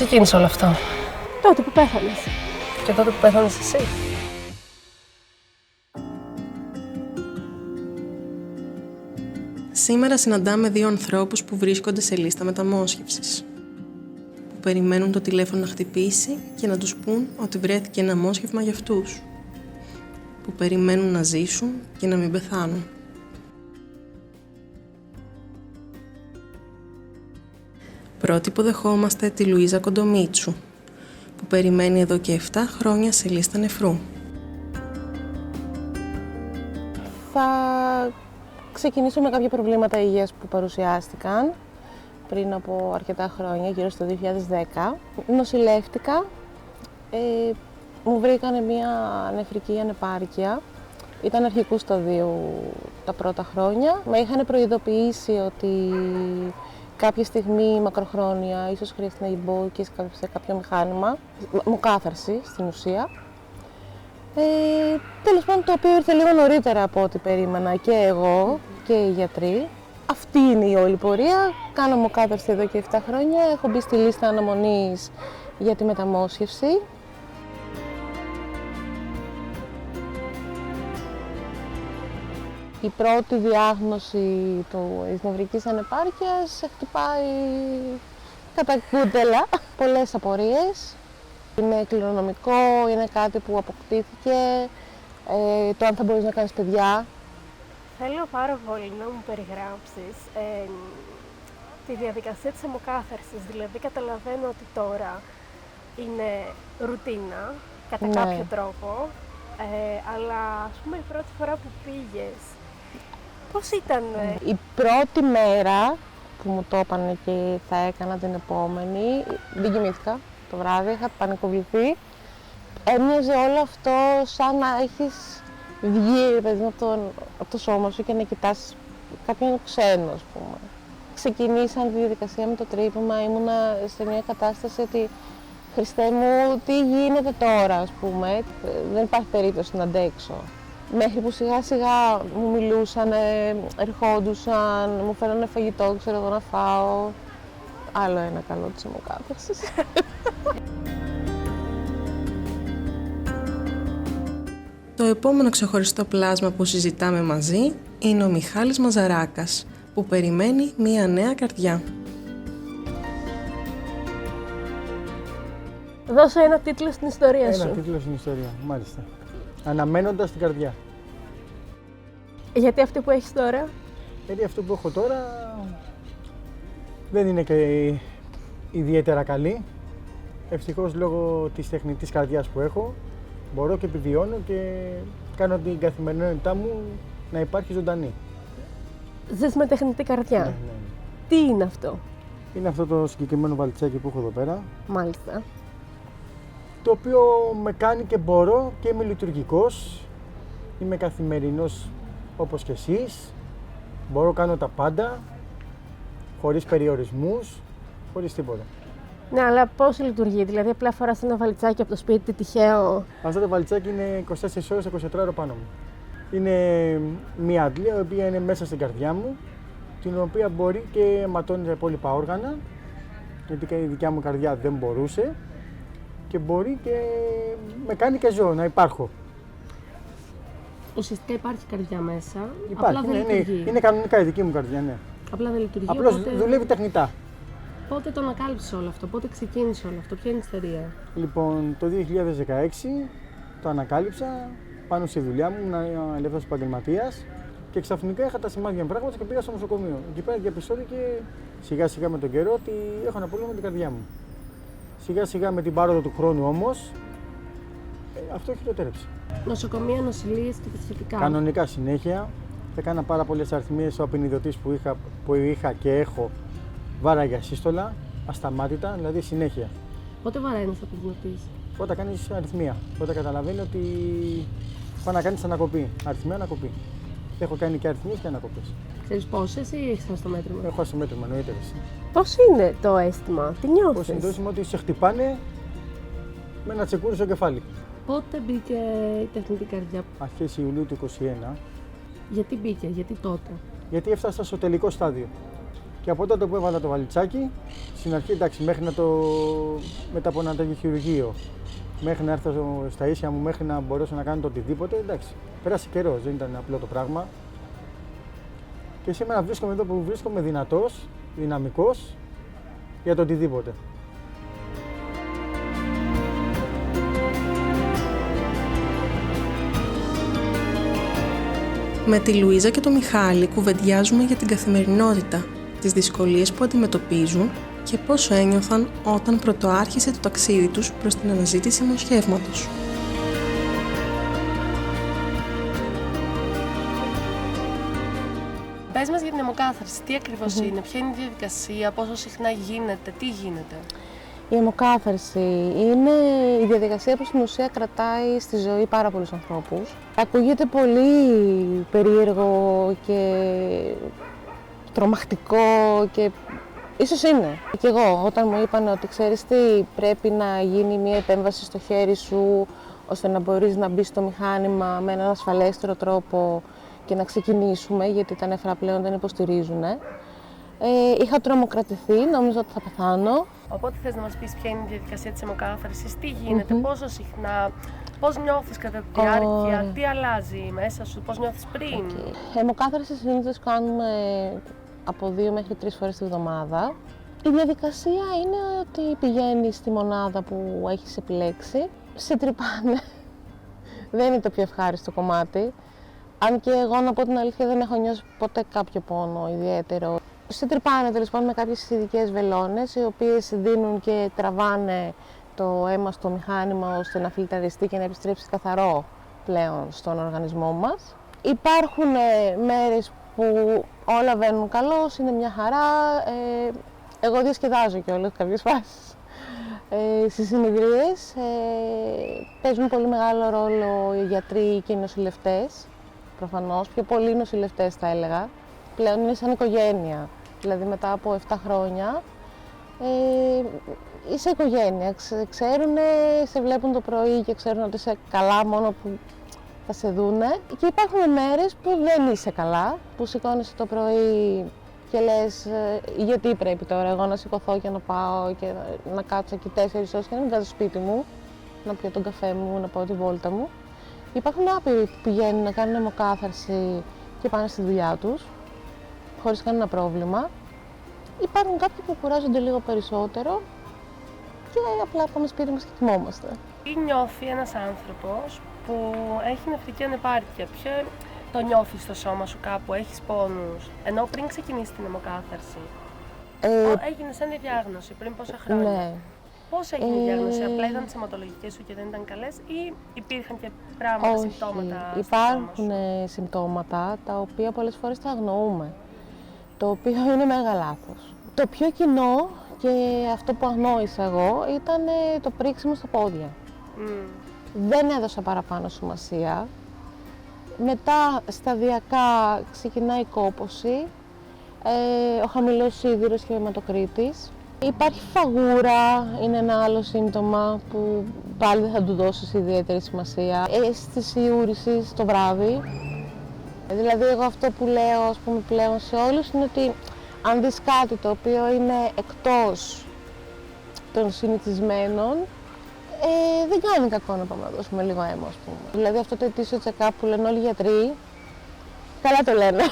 ξεκίνησε όλο αυτό? Τότε που πέθανες. Και τότε που πέθανες εσύ? Σήμερα συναντάμε δύο ανθρώπους που βρίσκονται σε λίστα μεταμόσχευσης. Που περιμένουν το τηλέφωνο να χτυπήσει και να τους πούν ότι βρέθηκε ένα μόσχευμα για αυτούς. Που περιμένουν να ζήσουν και να μην πεθάνουν. Πρώτη που δεχόμαστε τη Λουίζα Κοντομίτσου, που περιμένει εδώ και 7 χρόνια σε λίστα νεφρού. Θα ξεκινήσω με κάποια προβλήματα υγείας που παρουσιάστηκαν πριν από αρκετά χρόνια, γύρω στο 2010. Νοσηλεύτηκα, μου βρήκανε μία νεφρική ανεπάρκεια. Ήταν αρχικού σταδίου τα πρώτα χρόνια. Με είχαν προειδοποιήσει ότι κάποια στιγμή μακροχρόνια ίσως χρειαστεί να μπω και σε κάποιο μηχάνημα, μοκάθαρση στην ουσία. Τέλος πάντων, το οποίο ήρθε λίγο νωρίτερα από ό,τι περίμενα και εγώ και οι γιατροί. Αυτή είναι η όλη πορεία. Κάνω μοκάθαρση εδώ και 7 χρόνια. Έχω μπει στη λίστα αναμονής για τη μεταμόσχευση. Η πρώτη διάγνωση της νευρικής ανεπάρκειας χτυπάει κατά κούτελα. Πολλές απορίες. Είναι κληρονομικό, είναι κάτι που αποκτήθηκε, το αν θα μπορείς να κάνεις παιδιά. Θέλω πάρα πολύ να μου περιγράψεις τη διαδικασία της αιμοκάθαρσης. Δηλαδή καταλαβαίνω ότι τώρα είναι ρουτίνα, κατά κάποιο τρόπο, αλλά ας πούμε η πρώτη φορά που πήγες, πώς ήταν? Η πρώτη μέρα που μου το είπανε και θα έκανα την επόμενη, δεν κοιμήθηκα το βράδυ, είχα πανικοβληθεί. Έμοιαζε όλο αυτό σαν να έχεις βγει από το σώμα σου και να κοιτάς κάποιον ξένο, ας πούμε. Ξεκινήσαν τη διαδικασία με το τρύπημα, ήμουνα σε μια κατάσταση ότι Χριστέ μου, τι γίνεται τώρα, ας πούμε, δεν υπάρχει περίπτωση να αντέξω. Μέχρι που σιγά σιγά μου μιλούσαν, ερχόντουσαν, μου φέρανε φαγητό, ξέρω εγώ να φάω. Άλλο ένα καλό της αιμοκάθαρσης. Το επόμενο ξεχωριστό πλάσμα που συζητάμε μαζί είναι ο Μιχάλης Μαζαράκας, που περιμένει μία νέα καρδιά. Δώσε ένα τίτλο στην ιστορία σου. Ένα τίτλο στην ιστορία, μάλιστα. Αναμένοντας την καρδιά. Γιατί αυτή που έχεις τώρα? Γιατί αυτό που έχω τώρα δεν είναι και ιδιαίτερα καλή. Ευτυχώς λόγω της τεχνητής καρδιάς που έχω, μπορώ και επιβιώνω και κάνω την καθημερινότητά μου να υπάρχει ζωντανή. Ζεις με τεχνητή καρδιά. Ναι. Τι είναι αυτό? Είναι αυτό το συγκεκριμένο βαλτσάκι που έχω εδώ πέρα. Μάλιστα. Το οποίο με κάνει και μπορώ και είμαι λειτουργικός. Είμαι καθημερινός όπως και εσείς. Μπορώ κάνω τα πάντα, χωρίς περιορισμούς, χωρίς τίποτα. Ναι, αλλά πώς λειτουργεί? Δηλαδή απλά φοράς ένα βαλιτσάκι από το σπίτι, τυχαίο? Αυτό το βαλιτσάκι είναι 24 ώρες, 24 ώρες πάνω μου. Είναι μια αντλία η οποία είναι μέσα στην καρδιά μου, την οποία μπορεί και ματώνει τα υπόλοιπα όργανα, γιατί η δικιά μου καρδιά δεν μπορούσε και μπορεί και με κάνει και ζω, να υπάρχω. Ουσιαστικά υπάρχει καρδιά μέσα, Υπάρχει, απλά δεν λειτουργεί. Είναι κανονικά η δική μου καρδιά, ναι. Απλά δεν λειτουργεί, Απλώς οπότε... δουλεύει τεχνητά. Πότε το ανακάλυψες όλο αυτό, πότε ξεκίνησε όλο αυτό, ποια είναι η ιστορία? Λοιπόν, το 2016 το ανακάλυψα πάνω στη δουλειά μου, ήμουν ελεύθερος επαγγελματίας και ξαφνικά είχα τα σημάδια μου πράγματα και πήγα στο νοσοκομείο. Εκεί πέρα διαπιστώθηκε σιγά σιγά με τον καιρό ότι έχω ένα πρόβλημα με την καρδιά μου. Σιγά σιγά με την πάροδο του χρόνου όμως, αυτό χειροτέρεψε. Νοσοκομεία, νοσηλείες και τα σχετικά. Κανονικά συνέχεια. Έκανα πάρα πολλές αριθμίες. Ο απεινιδωτής που είχα και έχω βάραγε σύστολα, ασταμάτητα, δηλαδή συνέχεια. Πότε βαραίνεις απεινιδωτής? Όταν κάνεις αριθμία, όταν καταλαβαίνει ότι πάει να κάνεις ανακοπή. Αριθμία, ανακοπή. Έχω κάνει και αριθμίες και ανακοπές. Ξέρεις πόσες ή έχεις στο μέτρημα? Έχω στο μέτρημα, εννοείται. Πώς είναι το αίσθημα, τι νιώθεις? Πώς είναι το αίσθημα ότι σε χτυπάνε με ένα τσεκούρι στο κεφάλι. Πότε μπήκε η τεχνητή καρδιά? Αρχές Ιουλίου του 2021. Γιατί μπήκε, γιατί τότε? Γιατί έφτασα στο τελικό στάδιο. Και από τότε που έβαλα το βαλιτσάκι, στην αρχή εντάξει, μέχρι μετά από ένα τέτοιο χειρουργείο, μέχρι να έρθω στα ίσια μου, μέχρι να μπορέσω να κάνω το οτιδήποτε, εντάξει. Πέρασε καιρός, δεν ήταν απλό το πράγμα. Και σήμερα βρίσκομαι εδώ που βρίσκομαι δυνατός, δυναμικός για το οτιδήποτε. Με τη Λουίζα και τον Μιχάλη κουβεντιάζουμε για την καθημερινότητα, τις δυσκολίες που αντιμετωπίζουν και πώς ένιωθαν όταν πρωτοάρχισε το ταξίδι τους προς την αναζήτηση μοσχεύματος. Πες μας για την αιμοκάθαρση. Τι ακριβώς είναι, ποια είναι η διαδικασία, πόσο συχνά γίνεται, τι γίνεται. Η αιμοκάθαρση είναι η διαδικασία που στην ουσία κρατάει στη ζωή πάρα πολλούς ανθρώπους. Ακούγεται πολύ περίεργο και τρομακτικό και ίσως είναι. Και εγώ όταν μου είπαν ότι ξέρεις τι, πρέπει να γίνει μια επέμβαση στο χέρι σου ώστε να μπορείς να μπεις στο μηχάνημα με έναν ασφαλέστερο τρόπο και να ξεκινήσουμε, γιατί τα νεφρά πλέον δεν υποστηρίζουν. Είχα τρομοκρατηθεί, νόμιζα ότι θα πεθάνω. Οπότε θες να μας πεις ποια είναι η διαδικασία της αιμοκάθαρσης, τι γίνεται, πόσο συχνά, πώς νιώθεις κατά τη διάρκεια, τι αλλάζει μέσα σου, πώς νιώθεις πριν. Αιμοκάθαρση συνήθως κάνουμε από 2 μέχρι 3 φορές τη βδομάδα. Η διαδικασία είναι ότι πηγαίνεις στη μονάδα που έχεις επιλέξει, σε τρυπάνε. Δεν είναι το πιο ευχάριστο κομμάτι. Αν και εγώ να πω την αλήθεια δεν έχω νιώσει ποτέ κάποιο πόνο ιδιαίτερο. Σε τρυπάνε τέλος πάντων με κάποιες ειδικές βελόνες, οι οποίες δίνουν και τραβάνε το αίμα στο μηχάνημα ώστε να φιλτραριστεί και να επιστρέψει καθαρό πλέον στον οργανισμό μας. Υπάρχουν μέρες που όλα βαίνουν καλώς, είναι μια χαρά. Εγώ διασκεδάζω κιόλας κάποιες φάσεις. Στις συνεδρίες παίζουν πολύ μεγάλο ρόλο οι γιατροί και οι νοσηλευτές. Προφανώς, πιο πολλοί νοσηλευτές θα έλεγα. Πλέον είναι σαν οικογένεια. Δηλαδή μετά από 7 χρόνια είσαι οικογένεια. Ξέρουν, σε βλέπουν το πρωί και ξέρουν ότι είσαι καλά μόνο που θα σε δούνε. Και υπάρχουν μέρες που δεν είσαι καλά, που σηκώνεσαι το πρωί και λες γιατί πρέπει τώρα εγώ να σηκωθώ και να πάω και να κάτσω εκεί 4 ώρες και να μην κάτσω στο σπίτι μου, να πιω τον καφέ μου, να πάω τη βόλτα μου. Υπάρχουν άπειροι που πηγαίνουν να κάνουν αιμοκάθαρση και πάνε στη δουλειά τους, χωρίς κανένα πρόβλημα. Υπάρχουν κάποιοι που κουράζονται λίγο περισσότερο και απλά πάμε σπίτι μας και κοιμόμαστε. Τι νιώθει ένας άνθρωπος που έχει νεφρική ανεπάρκεια, ποιο το νιώθεις στο σώμα σου κάπου, έχεις πόνους, ενώ πριν ξεκινήσει την αιμοκάθαρση. Έγινε σαν διάγνωση πριν πόσα χρόνια. Ναι. Πώς έγινε η διάγνωση, απλά ήταν τις αιματολογικές σου και δεν ήταν καλές ή υπήρχαν και πράγματα, Όχι, συμπτώματα στο υπάρχουν σώμα σου? συμπτώματα τα οποία πολλές φορές τα αγνοούμε, το οποίο είναι μέγα λάθος. Το πιο κοινό και αυτό που αγνόησα εγώ ήταν το πρίξιμο στα πόδια. Δεν έδωσα παραπάνω σημασία. Μετά σταδιακά ξεκινάει η κόπωση, ο χαμηλός σίδηρος και ο αιματοκρίτης. Υπάρχει φαγούρα, είναι ένα άλλο σύμπτωμα που πάλι δεν θα του δώσεις ιδιαίτερη σημασία. Αίσθηση ούρησης το βράδυ. Δηλαδή εγώ αυτό που λέω ας πούμε, πλέον σε όλους είναι ότι αν δεις κάτι το οποίο είναι εκτός των συνηθισμένων, δεν κάνει κακό να πάμε να δώσουμε λίγο αίμα, ας πούμε. Δηλαδή αυτό το ετήσιο check-up που λένε όλοι οι γιατροί, καλά το λένε.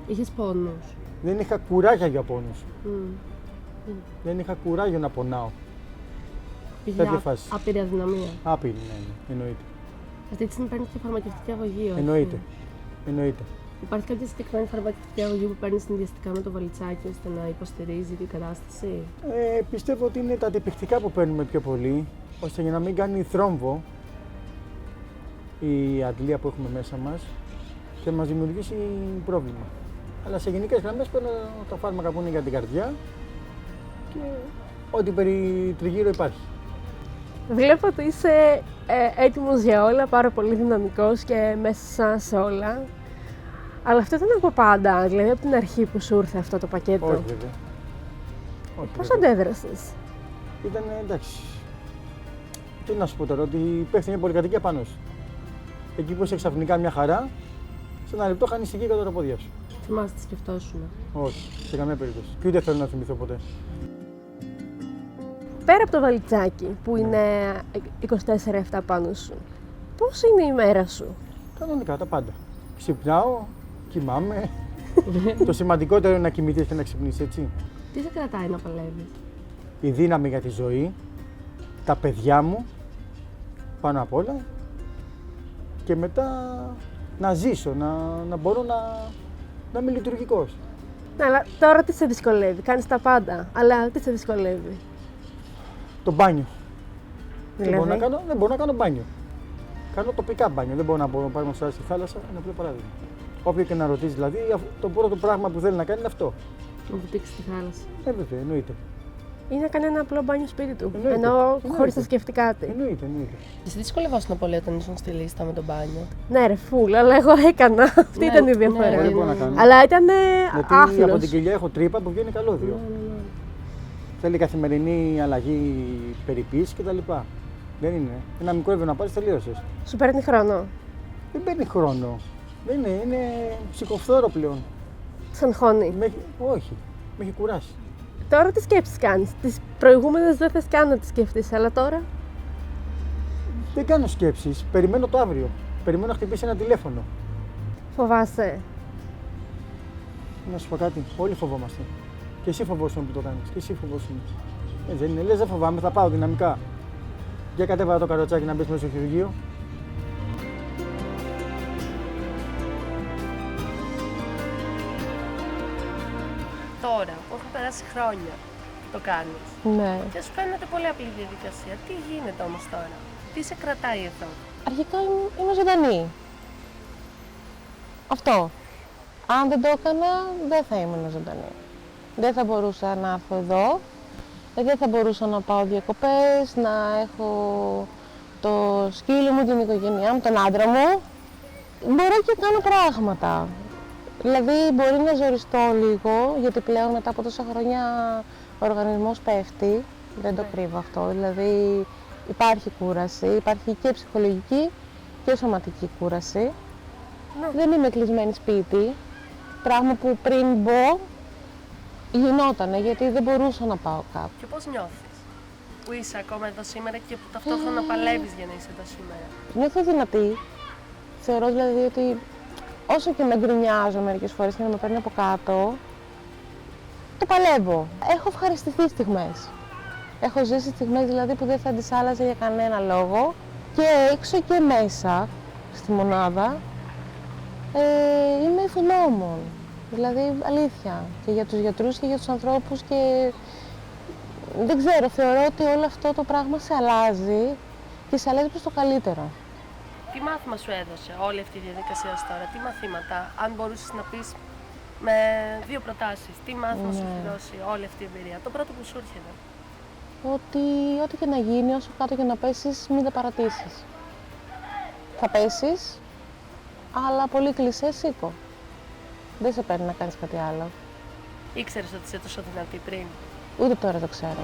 Είχες πόνους? Δεν είχα κουράγια για πόνους. Δεν είχα κουράγιο να πονάω. Τέτοια φάση. Άπειρη αδυναμία. Άπειρη, ναι, εννοείται. Αυτή τη στιγμή παίρνεις και φαρμακευτική αγωγή, όχι? Εννοείται. Υπάρχει κάποια συγκεκριμένη φαρμακευτική αγωγή που παίρνεις συνδυαστικά με το βαλιτσάκι ώστε να υποστηρίζει την κατάσταση? Πιστεύω ότι είναι τα αντιπικτικά που παίρνουμε πιο πολύ, ώστε για να μην κάνει θρόμβο η αντλία που έχουμε μέσα μας και μας δημιουργήσει πρόβλημα. Αλλά σε γενικές γραμμές παίρνω τα φάρμακα που είναι για την καρδιά και ό,τι περί τριγύρω υπάρχει. Βλέπω ότι είσαι έτοιμος για όλα, πάρα πολύ δυναμικός και μέσα σε όλα. Αλλά αυτό ήταν από πάντα, δηλαδή από την αρχή που σου ήρθε αυτό το πακέτο. Όχι βέβαια. Πώς αντέδρασες? Ήταν εντάξει. Τι να σου πω τώρα, ότι πέφτει μια πολυκατοικία πάνω σου. Εκεί που είσαι ξαφνικά μια χαρά, σε ένα λεπτό χάνεις υγεία κατά τα πόδια σου. Θυμάσαι τι σκεφτόσουν? Όχι, σε καμία περίπτωση. Και ούτε θέλω να θυμηθώ ποτέ. Πέρα από το βαλιτσάκι που είναι 24/7 πάνω σου, πώς είναι η μέρα σου? Κανονικά τα πάντα. Ξυπνάω, κοιμάμαι. Το σημαντικότερο είναι να κοιμηθείς και να ξυπνήσεις, έτσι. Τι σε κρατάει να παλεύεις? Η δύναμη για τη ζωή, τα παιδιά μου, πάνω απ' όλα. Και μετά να ζήσω, να μπορώ να είμαι λειτουργικός. Ναι, αλλά τώρα τι σε δυσκολεύει? Κάνεις τα πάντα, αλλά τι σε δυσκολεύει? Το μπάνιο. Δηλαδή? Δεν μπορώ να κάνω μπάνιο. Κάνω τοπικά μπάνιο. Δεν μπορώ να μπορώ να πάρω στη θάλασσα, ένα απλό παράδειγμα. Όποιο και να ρωτήσει, δηλαδή, το πρώτο πράγμα που θέλει να κάνει είναι αυτό. Να βουτήξει στη θάλασσα. Βέβαια, εννοείται. Ή να κάνει ένα απλό μπάνιο σπίτι του. Εννοείται. Ενώ χωρίς να σκεφτεί κάτι. Εννοείται. Εσύ δυσκολευόσουν πολύ όταν ήσουν στη λίστα με τον μπάνιο? Ναι, ρε φουλ, αλλά εγώ έκανα. Αυτή ήταν η διαφορά. Δεν μπορώ να κάνω. Αλλά ήταν Γιατί άθλος. από την κοιλιά έχω τρύπα που βγαίνει καλώδιο. Θέλει καθημερινή αλλαγή περιποίηση κτλ. Δεν είναι. Ένα μικρό έβιο να πάρει, τελείωσε. Σου παίρνει χρόνο. Δεν παίρνει χρόνο. Δεν είναι ψυχοφθόρο πλέον. Σαν χώνει. Όχι, με έχει κουράσει. Τώρα τι σκέψεις κάνεις? Τις προηγούμενες δεν θες καν να τις σκεφτείς, αλλά τώρα. Δεν κάνω σκέψεις. Περιμένω το αύριο. Περιμένω να χτυπήσει ένα τηλέφωνο. Φοβάσαι? Να σου πω κάτι. Όλοι φοβόμαστε. Και εσύ φοβόσουν που το κάνεις. Και εσύ φοβόσουν. Δεν είναι. Λες, δεν φοβάμαι, θα πάω δυναμικά. Για κατέβα το καροτσάκι να μπεις μέσα στο χειρουργείο. Τώρα που έχουν περάσει χρόνια που το κάνεις Ναι. και σου φαίνεται πολύ απλή διαδικασία, τι γίνεται όμως τώρα? Τι σε κρατάει εδώ? Αρχικά είμαι ζωντανή. Αυτό. Αν δεν το έκανα, δεν θα ήμουν ζωντανή. Δεν θα μπορούσα να έρθω εδώ, δεν θα μπορούσα να πάω διακοπές, να έχω το σκύλο μου, την οικογένειά μου, τον άντρα μου. Μπορώ και κάνω πράγματα. Δηλαδή μπορεί να ζοριστώ λίγο, γιατί πλέον μετά από τόσα χρόνια ο οργανισμός πέφτει, δεν το κρύβω αυτό. Δηλαδή υπάρχει κούραση, υπάρχει και ψυχολογική και σωματική κούραση. Δεν είμαι κλεισμένη σπίτι, πράγμα που πριν μπω γινότανε, γιατί δεν μπορούσα να πάω κάπου. Και πώς νιώθεις που είσαι ακόμα εδώ σήμερα και που ταυτόχρονα παλεύεις για να είσαι εδώ σήμερα? Νιώθω δυνατή. Θεωρώ δηλαδή ότι όσο και με γκρινιάζω μερικές φορές και να με παίρνει από κάτω, το παλεύω. Έχω ευχαριστηθεί στιγμές. Έχω ζήσει στιγμές δηλαδή που δεν θα τις άλλαζα για κανένα λόγο. Και έξω και μέσα, στη μονάδα, είμαι ευγνώμων. Δηλαδή αλήθεια. Και για τους γιατρούς και για τους ανθρώπους και δεν ξέρω, θεωρώ ότι όλο αυτό το πράγμα σε αλλάζει και σε αλλάζει προς το καλύτερο. Τι μάθημα σου έδωσε όλη αυτή η διαδικασία ως τώρα, τι μαθήματα, αν μπορούσες να πεις με δύο προτάσεις, τι μάθημα σου έχει δώσει όλη αυτή η εμπειρία, το πρώτο που σου έρχεται? Ότι ό,τι και να γίνει, όσο κάτω και να πέσεις, μην τα παρατήσεις. Θα πέσεις, αλλά πολύ κλεισέ, σήκω. Δεν σε παίρνει να κάνεις κάτι άλλο. Ήξερες ότι είσαι τόσο δυνατή πριν? Ούτε τώρα το ξέρω.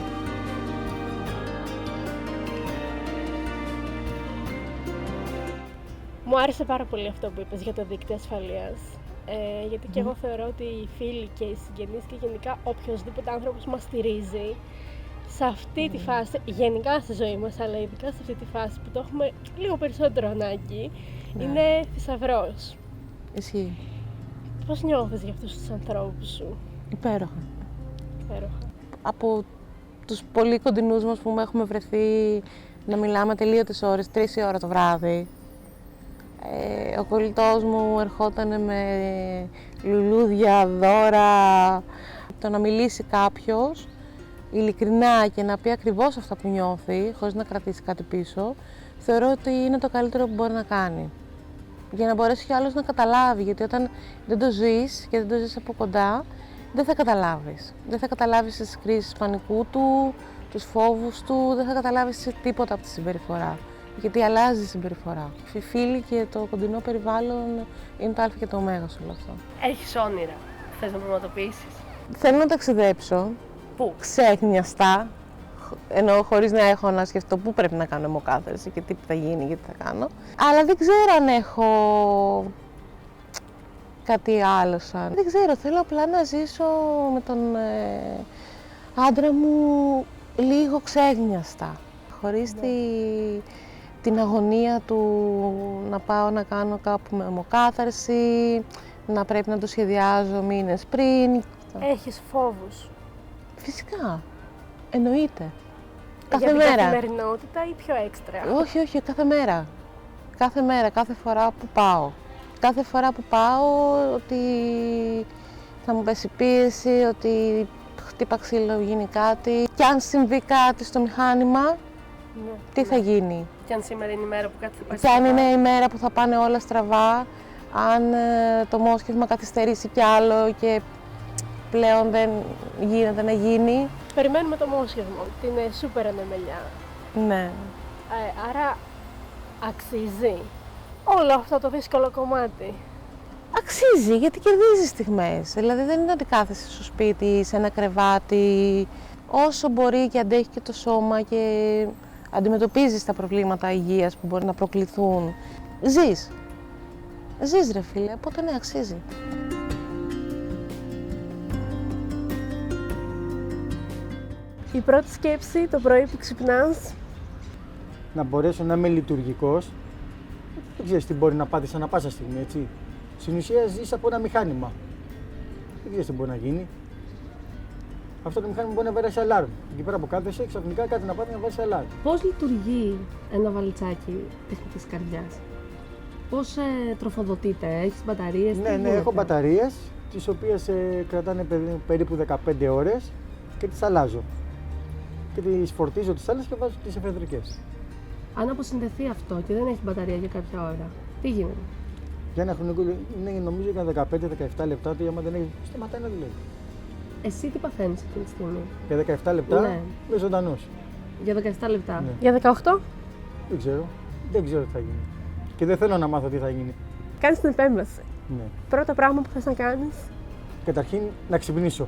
Μου άρεσε πάρα πολύ αυτό που είπες για το δίκτυο ασφαλείας. Γιατί και εγώ θεωρώ ότι οι φίλοι και οι συγγενείς και γενικά οποιοδήποτε άνθρωπος μας στηρίζει σε αυτή τη φάση, γενικά στη ζωή μας, αλλά ειδικά σε αυτή τη φάση που το έχουμε λίγο περισσότερο ανάγκη, είναι θησαυρός. Ισχύει. Πώς νιώθεις για αυτούς τους ανθρώπους σου? Υπέροχα. Υπέροχα. Από τους πολύ κοντινούς μας που έχουμε βρεθεί να μιλάμε τελείωτες ώρες, 3 η ώρα το βράδυ. Ο κολλητός μου ερχόταν με λουλούδια, δώρα. Το να μιλήσει κάποιος ειλικρινά και να πει ακριβώς αυτά που νιώθει, χωρίς να κρατήσει κάτι πίσω, θεωρώ ότι είναι το καλύτερο που μπορεί να κάνει. Για να μπορέσει κι άλλος να καταλάβει, γιατί όταν δεν το ζεις και δεν το ζεις από κοντά, δεν θα καταλάβεις. Δεν θα καταλάβεις τις κρίσεις πανικού του, τους φόβους του, δεν θα καταλάβεις τίποτα από τη συμπεριφορά. Γιατί αλλάζει η συμπεριφορά. Οι φίλοι και το κοντινό περιβάλλον είναι το α και το ω σε όλο αυτό. Έχεις όνειρα που θες να πραγματοποιήσεις? Θέλω να ταξιδέψω. Πού? Ξέχνιαστα. Ενώ χωρίς να έχω να σκεφτώ πού πρέπει να κάνω αιμοκάθαρση και τι θα γίνει και τι θα κάνω. Αλλά δεν ξέρω αν έχω κάτι άλλο σαν. Δεν ξέρω, θέλω απλά να ζήσω με τον άντρα μου λίγο ξέγνιαστα. Χωρίς την αγωνία του να πάω να κάνω κάπου με αιμοκάθαρση, να πρέπει να το σχεδιάζω μήνες πριν. Έχεις φόβους? Φυσικά. Εννοείται. Κάθε Κάθε μέρα. Για την μέρα. καθημερινότητα ή πιο έξτρα? Όχι, όχι, κάθε μέρα. Κάθε μέρα, κάθε φορά που πάω. Κάθε φορά που πάω ότι θα μου πέσει πίεση, ότι χτύπα ξύλο, γίνει κάτι. Και αν συμβεί κάτι στο μηχάνημα, Ναι. τι θα γίνει. Και αν σήμερα είναι η μέρα που κάτι θα πάει Και αν στραβά. είναι η μέρα που θα πάνε όλα στραβά, αν το μόσχευμα καθυστερήσει κι άλλο και πλέον δεν γίνεται να γίνει. Περιμένουμε το μόσχευμα, την σούπερ ανεμελιά. Ναι. Άρα αξίζει όλο αυτό το δύσκολο κομμάτι? Αξίζει, γιατί κερδίζει στιγμές. Δηλαδή δεν είναι ότι κάθεσαι στο σπίτι, σε ένα κρεβάτι, όσο μπορεί και αντέχει και το σώμα και αντιμετωπίζεις τα προβλήματα υγείας που μπορεί να προκληθούν. Ζεις. Ζεις ρε φίλε, οπότε ναι, αξίζει. Η πρώτη σκέψη το πρωί που ξυπνάς? Να μπορέσω να είμαι λειτουργικός. Δεν ξέρεις τι μπορεί να πάθεις ανά πάσα στιγμή, έτσι. Στην ουσία ζεις από ένα μηχάνημα. Δεν ξέρεις τι μπορεί να γίνει. Αυτό το μηχάνημα μπορεί να περάσει αλάρμ. Εκεί πέρα που κάθεσαι, ξαφνικά κάτι να πάθει να βάζει αλάρμ. Πώς λειτουργεί ένα βαλιτσάκι τεχνητής καρδιάς? Πώς τροφοδοτείται, έχεις μπαταρίες? Ναι, ναι, έχω μπαταρίες, τις οποίες κρατάνε περίπου 15 ώρες και τις αλλάζω. Και τις φορτίζω τις άλλες και βάζω τις εφεδρικές. Αν αποσυνδεθεί αυτό και δεν έχει μπαταρία για κάποια ώρα, τι γίνεται? Για ένα χρονικό είναι νομίζω για 15-17 λεπτά, ότι άμα δεν έχει, σταματάει να δουλεύει. Εσύ τι παθαίνεις εκείνη τη στιγμή? Για 17 λεπτά Ναι. είμαι ζωντανός. Για 17 λεπτά. Ναι. Για 18? Δεν ξέρω. Δεν ξέρω τι θα γίνει. Και δεν θέλω να μάθω τι θα γίνει. Κάνεις την επέμβαση. Ναι. Πρώτο πράγμα που θες να κάνεις? Καταρχήν να ξυπνήσω.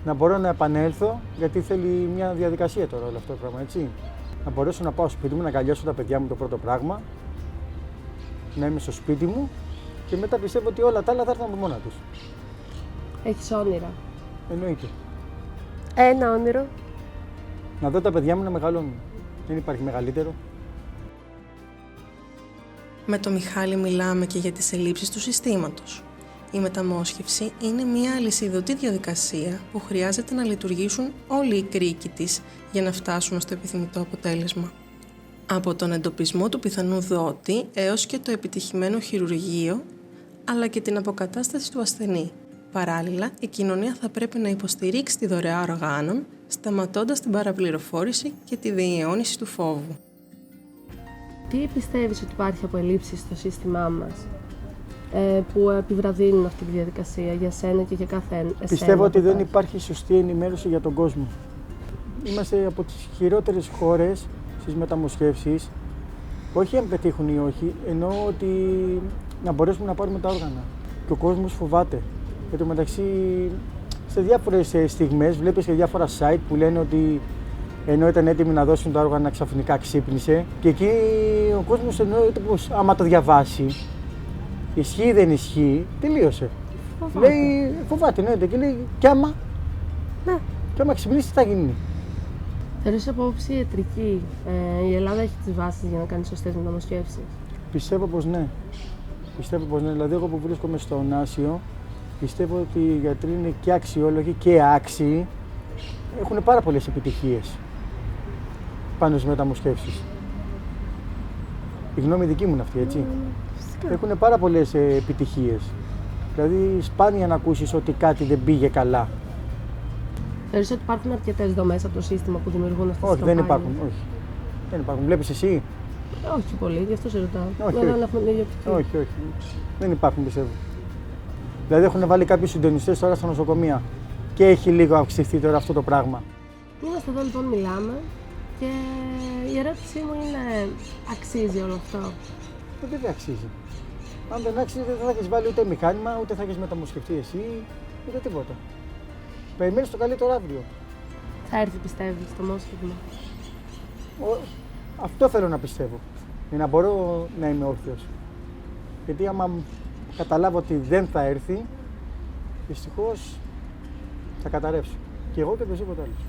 Να μπορώ να επανέλθω, γιατί θέλει μια διαδικασία τώρα όλο αυτό το πράγμα, έτσι. Να μπορέσω να πάω στο σπίτι μου, να αγκαλιάσω τα παιδιά μου το πρώτο πράγμα. Να είμαι στο σπίτι μου και μετά πιστεύω ότι όλα τα άλλα θα έρθουν από μόνα τους. Έχεις όνειρα? Εννοείται. Ένα όνειρο. Να δω τα παιδιά μου να μεγαλώνουν. Δεν υπάρχει μεγαλύτερο. Με το Μιχάλη μιλάμε και για τις ελλείψεις του συστήματος. Η μεταμόσχευση είναι μια αλυσιδωτή διαδικασία που χρειάζεται να λειτουργήσουν όλοι οι κρίκοι της για να φτάσουμε στο επιθυμητό αποτέλεσμα. Από τον εντοπισμό του πιθανού δότη έως και το επιτυχημένο χειρουργείο, αλλά και την αποκατάσταση του ασθενή. Παράλληλα, η κοινωνία θα πρέπει να υποστηρίξει τη δωρεά οργάνων, σταματώντας την παραπληροφόρηση και τη διαιώνιση του φόβου. Τι πιστεύεις ότι υπάρχει από ελλείψεις στο σύστημά μας που επιβραδύνουν αυτή τη διαδικασία για σένα και για κάθε εσένα? Πιστεύω ότι δεν υπάρχει σωστή ενημέρωση για τον κόσμο. Είμαστε από τις χειρότερες χώρες στις μεταμοσχεύσεις. Όχι αν πετύχουν ή όχι, εννοώ ότι να μπορέσουμε να πάρουμε τα όργανα. Και ο κόσμος φοβάται. Εν τω μεταξύ, σε διάφορες στιγμές βλέπεις και διάφορα site που λένε ότι ενώ ήταν έτοιμοι να δώσουν τα όργανα ξαφνικά ξύπνησε. Και εκεί ο κόσμος εννοείται πως άμα το διαβάσει, ισχύει ή δεν ισχύει, τελείωσε. Φοβάται. Λέει, φοβάται, εννοείται. Και λέει, κι άμα, Ναι. κι άμα ξυπνήσει, τι θα γίνει. Θεωρείς από όψη ιατρική η Ελλάδα έχει τις βάσεις για να κάνει σωστές μεταμοσχεύσεις? Πιστεύω πως ναι. Πιστεύω πως ναι. Δηλαδή, εγώ που βρίσκομαι στο Νάσιο, πιστεύω ότι οι γιατροί είναι και αξιόλογοι και άξιοι. Έχουν πάρα πολλές επιτυχίες πάνω στις μεταμοσχεύσεις. Η γνώμη δική μου είναι αυτή, έτσι. Έχουν πάρα πολλές επιτυχίες. Δηλαδή, σπάνια να ακούσεις ότι κάτι δεν πήγε καλά. Θεωρείς ότι υπάρχουν αρκετές δομές από το σύστημα που δημιουργούν αυτές Όχι, τις δεν καμπάνιες? υπάρχουν. Όχι. Δεν υπάρχουν. Βλέπεις εσύ? Όχι πολύ, γι' αυτό σε ρωτάω. Όχι, Δεν όχι. έχουμε την ίδια οπτική. Όχι, όχι. Δεν υπάρχουν, πιστεύω. Δηλαδή, έχουν βάλει κάποιους συντονιστές τώρα στα νοσοκομεία και έχει λίγο αυξηθεί τώρα αυτό το πράγμα. Είμαστε εδώ λοιπόν, μιλάμε και η ερώτησή μου είναι, αξίζει όλο αυτό? Δεν αξίζει. Αν δεν άξιζε, δεν θα έχεις βάλει ούτε μηχάνημα, ούτε θα έχεις μεταμοσχευτεί εσύ, ούτε τίποτα. Περιμένεις το καλύτερο αύριο. Θα έρθει, πιστεύεις, το μόσχευμα? Αυτό θέλω να πιστεύω. Για να μπορώ να είμαι όρθιος. Γιατί άμα καταλάβω ότι δεν θα έρθει, δυστυχώς θα καταρρεύσω. Και εγώ και οποιοδήποτε άλλος.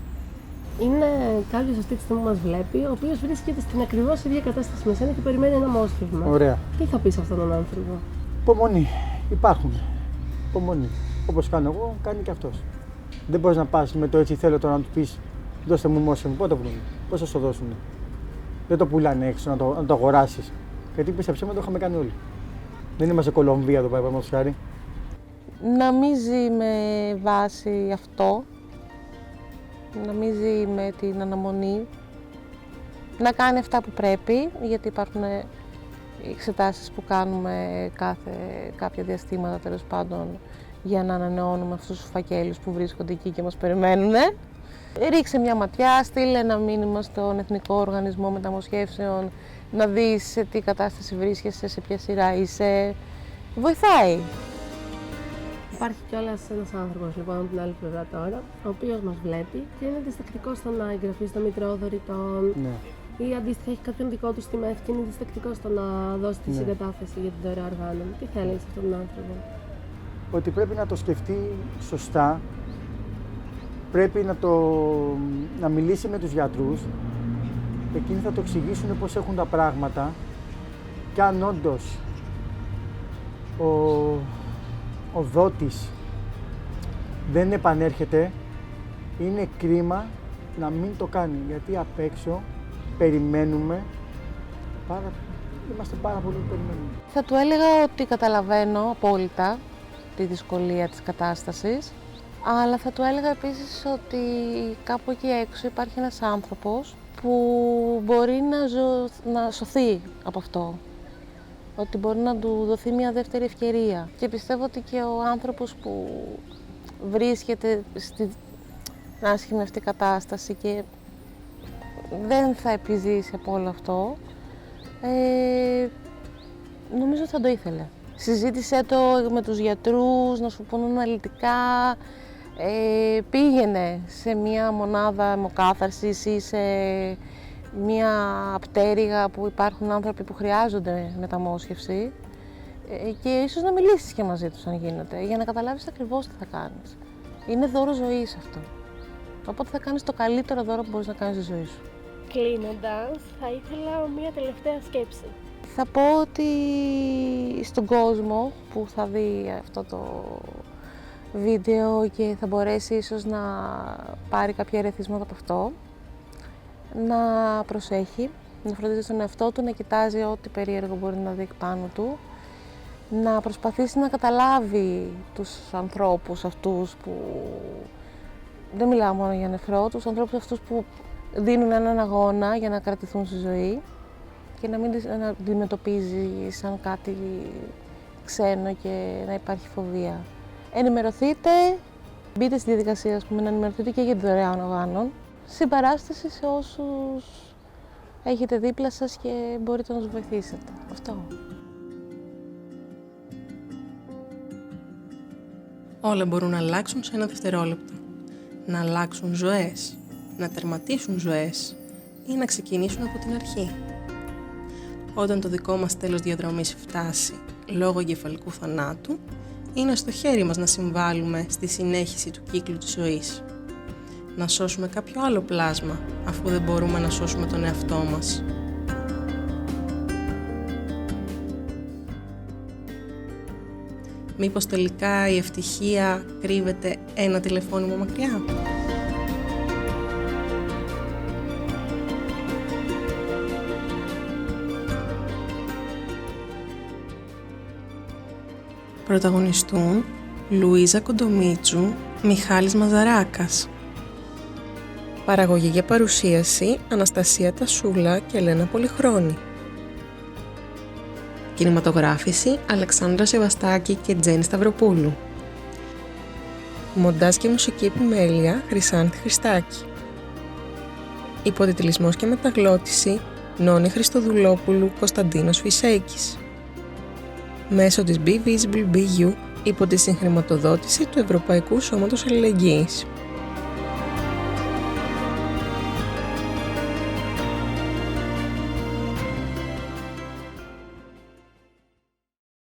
Είναι κάποιος αυτή τη στιγμή που μας βλέπει, ο οποίος βρίσκεται στην ακριβώς ίδια κατάσταση με σένα και περιμένει ένα μόσχευμα. Ωραία. Τι θα πεις σε αυτόν τον άνθρωπο? Υπομονή. Υπάρχουν. Υπομονή. Όπως κάνω εγώ, κάνει και αυτός. Δεν μπορείς να πας με το έτσι θέλω τώρα να του πεις δώστε μου μόσχευμα. Πότε το βρουν, πώς θα σου το δώσουν. Δεν το πουλάνε έξω να το αγοράσεις. Γιατί πίστεψέ με, το είχαμε κάνει όλοι. Δεν είμαστε Κολομβία εδώ πέρα, παραδείγματος χάρη. Να μην ζει με βάση αυτό, να μην ζει με την αναμονή, να κάνει αυτά που πρέπει, γιατί υπάρχουν εξετάσεις που κάνουμε κάποια διαστήματα τέλος πάντων για να ανανεώνουμε αυτούς τους φακέλους που βρίσκονται εκεί και μας περιμένουν. Ρίξε μια ματιά, στείλε ένα μήνυμα στον Εθνικό Οργανισμό Μεταμοσχεύσεων να δεις σε τι κατάσταση βρίσκεσαι, σε ποια σειρά είσαι. Βοηθάει. Υπάρχει κιόλας ένας άνθρωπος λοιπόν από την άλλη πλευρά τώρα, ο οποίος μας βλέπει και είναι διστακτικός στο να εγγραφεί στο Μητρό Δωρητών. Ναι. Ή αντίστοιχα έχει κάποιον δικό του στη ΜΕΘ και είναι διστακτικός στο να δώσει τη συγκατάθεση για την δωρεά οργάνων. Τι θα έλεγες σε αυτόν τον άνθρωπο? Ότι πρέπει να το σκεφτεί σωστά, πρέπει να μιλήσει με τους γιατρούς, εκείνοι θα το εξηγήσουν πώς έχουν τα πράγματα και αν όντως ο δότης δεν επανέρχεται, είναι κρίμα να μην το κάνει, γιατί απ' έξω περιμένουμε, είμαστε πάρα πολύ περιμένουμε. Θα του έλεγα ότι καταλαβαίνω απόλυτα τη δυσκολία της κατάστασης, αλλά θα του έλεγα επίσης ότι κάπου εκεί έξω υπάρχει ένας άνθρωπος που μπορεί να σωθεί από αυτό. Ότι μπορεί να του δοθεί μια δεύτερη ευκαιρία. Και πιστεύω ότι και ο άνθρωπος που βρίσκεται στην άσχημη αυτή κατάσταση και δεν θα επιζήσει από όλο αυτό, νομίζω ότι θα το ήθελε. Συζήτησέ το με τους γιατρούς, να σου πούνε αναλυτικά, πήγαινε σε μια μονάδα αιμοκάθαρσης ή σε μια πτέρυγα που υπάρχουν άνθρωποι που χρειάζονται μεταμόσχευση και ίσως να μιλήσεις και μαζί τους αν γίνεται, για να καταλάβεις ακριβώς τι θα κάνεις. Είναι δώρο ζωής αυτό. Οπότε θα κάνεις το καλύτερο δώρο που μπορείς να κάνεις στη ζωή σου. Κλείνοντας, θα ήθελα μια τελευταία σκέψη. Θα πω ότι στον κόσμο που θα δει αυτό το βίντεο και θα μπορέσει ίσως να πάρει κάποια ερεθίσματα από αυτό, να προσέχει, να φροντίζει τον εαυτό του, να κοιτάζει ό,τι περίεργο μπορεί να δει πάνω του, να προσπαθήσει να καταλάβει τους ανθρώπους αυτούς που, δεν μιλάω μόνο για νεφρό, τους ανθρώπους αυτούς που δίνουν έναν αγώνα για να κρατηθούν στη ζωή και να μην να αντιμετωπίζει σαν κάτι ξένο και να υπάρχει φοβία. Ενημερωθείτε, μπείτε στη διαδικασία να ενημερωθείτε και για τη δωρεά οργάνων. Συμπαράσταση σε όσους έχετε δίπλα σας και μπορείτε να τους βοηθήσετε. Αυτό. Όλα μπορούν να αλλάξουν σε ένα δευτερόλεπτο. Να αλλάξουν ζωές, να τερματίσουν ζωές ή να ξεκινήσουν από την αρχή. Όταν το δικό μας τέλος διαδρομής φτάσει λόγω εγκεφαλικού θανάτου, είναι στο χέρι μας να συμβάλλουμε στη συνέχιση του κύκλου της ζωής. Να σώσουμε κάποιο άλλο πλάσμα, αφού δεν μπορούμε να σώσουμε τον εαυτό μας. Μήπως τελικά η ευτυχία κρύβεται ένα τηλεφώνημα μακριά? Πρωταγωνιστούν Λουίζα Κοντομίτσου, Μιχάλης Μαζαράκας. Παραγωγή για παρουσίαση Αναστασία Τασούλα και Ελένα Πολυχρόνη. Κινηματογράφηση Αλεξάνδρα Σεβαστάκη και Τζέννη Σταυροπούλου. Μοντάζ και μουσική επιμέλεια Χρυσάνθη Χριστάκη. Υποτιτλισμός και μεταγλώτηση Νόνη Χριστοδουλόπουλου, Κωνσταντίνος Φυσέκης. Μέσω της Be Visible Be You υπό τη συγχρηματοδότηση του Ευρωπαϊκού Σώματος Αλληλεγγύης.